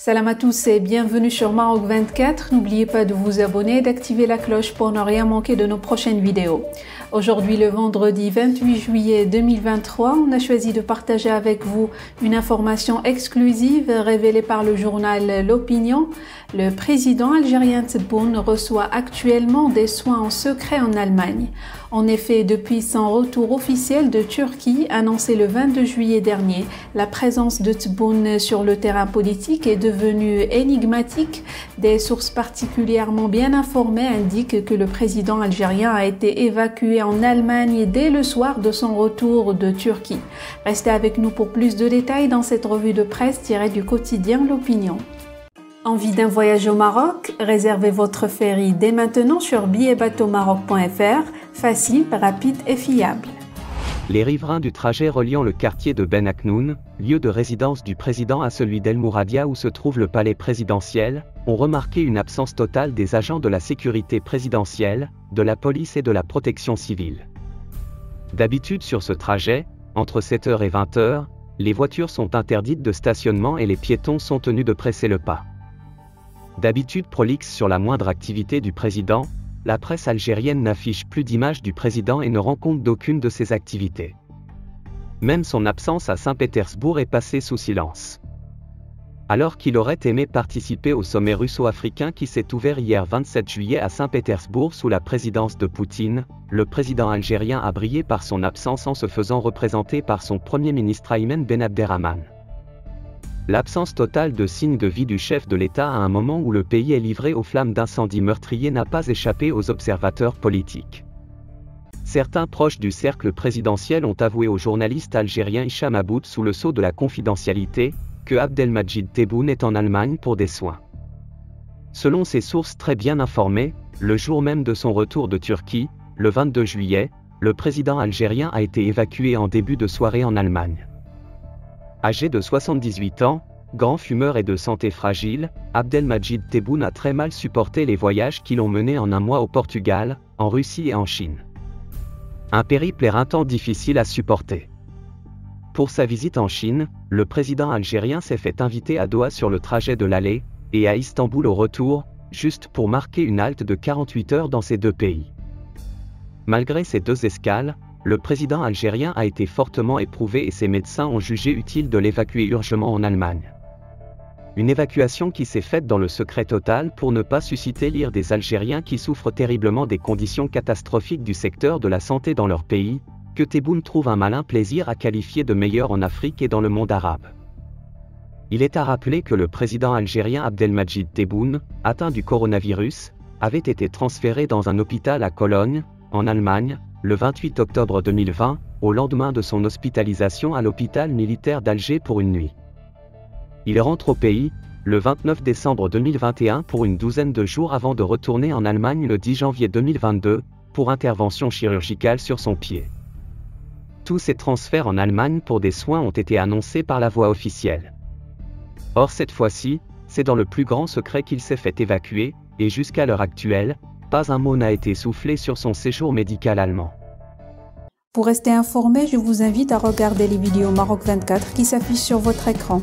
Salam à tous et bienvenue sur Maroc 24. N'oubliez pas de vous abonner et d'activer la cloche pour ne rien manquer de nos prochaines vidéos. Aujourd'hui, le vendredi 28 juillet 2023, on a choisi de partager avec vous une information exclusive révélée par le journal L'Opinion. Le président algérien Tebboune reçoit actuellement des soins en secret en Allemagne. En effet, depuis son retour officiel de Turquie, annoncé le 22 juillet dernier, la présence de Tebboune sur le terrain politique est devenue énigmatique. Des sources particulièrement bien informées indiquent que le président algérien a été évacué en Allemagne dès le soir de son retour de Turquie. Restez avec nous pour plus de détails dans cette revue de presse tirée du quotidien L'Opinion. Envie d'un voyage au Maroc? Réservez votre ferry dès maintenant sur billetbateaumaroc.fr, facile, rapide et fiable. Les riverains du trajet reliant le quartier de Ben Aknoun, lieu de résidence du président, à celui d'El Mouradia où se trouve le palais présidentiel, ont remarqué une absence totale des agents de la sécurité présidentielle, de la police et de la protection civile. D'habitude sur ce trajet, entre 7h et 20h, les voitures sont interdites de stationnement et les piétons sont tenus de presser le pas. D'habitude prolixe sur la moindre activité du président, la presse algérienne n'affiche plus d'image du président et ne rend compte d'aucune de ses activités. Même son absence à Saint-Pétersbourg est passée sous silence. Alors qu'il aurait aimé participer au sommet russo-africain qui s'est ouvert hier 27 juillet à Saint-Pétersbourg sous la présidence de Poutine, le président algérien a brillé par son absence en se faisant représenter par son premier ministre Aymen Ben Abderrahman. L'absence totale de signes de vie du chef de l'État à un moment où le pays est livré aux flammes d'incendies meurtriers n'a pas échappé aux observateurs politiques. Certains proches du cercle présidentiel ont avoué au journaliste algérien Hicham Aboud sous le sceau de la confidentialité, que Abdelmadjid Tebboune est en Allemagne pour des soins. Selon ces sources très bien informées, le jour même de son retour de Turquie, le 22 juillet, le président algérien a été évacué en début de soirée en Allemagne. Âgé de 78 ans, grand fumeur et de santé fragile, Abdelmadjid Tebboune a très mal supporté les voyages qui l'ont mené en un mois au Portugal, en Russie et en Chine. Un périple éreintant difficile à supporter. Pour sa visite en Chine, le président algérien s'est fait inviter à Doha sur le trajet de l'aller, et à Istanbul au retour, juste pour marquer une halte de 48 heures dans ces deux pays. Malgré ces deux escales, le président algérien a été fortement éprouvé et ses médecins ont jugé utile de l'évacuer urgemment en Allemagne. Une évacuation qui s'est faite dans le secret total pour ne pas susciter l'ire des Algériens qui souffrent terriblement des conditions catastrophiques du secteur de la santé dans leur pays, que Tebboune trouve un malin plaisir à qualifier de meilleur en Afrique et dans le monde arabe. Il est à rappeler que le président algérien Abdelmadjid Tebboune, atteint du coronavirus, avait été transféré dans un hôpital à Cologne, en Allemagne, le 28 octobre 2020, au lendemain de son hospitalisation à l'hôpital militaire d'Alger pour une nuit. Il rentre au pays, le 29 décembre 2021 pour une douzaine de jours avant de retourner en Allemagne le 10 janvier 2022, pour intervention chirurgicale sur son pied. Tous ces transferts en Allemagne pour des soins ont été annoncés par la voie officielle. Or cette fois-ci, c'est dans le plus grand secret qu'il s'est fait évacuer, et jusqu'à l'heure actuelle, pas un mot n'a été soufflé sur son séjour médical allemand. Pour rester informé, je vous invite à regarder les vidéos Maroc 24 qui s'affichent sur votre écran.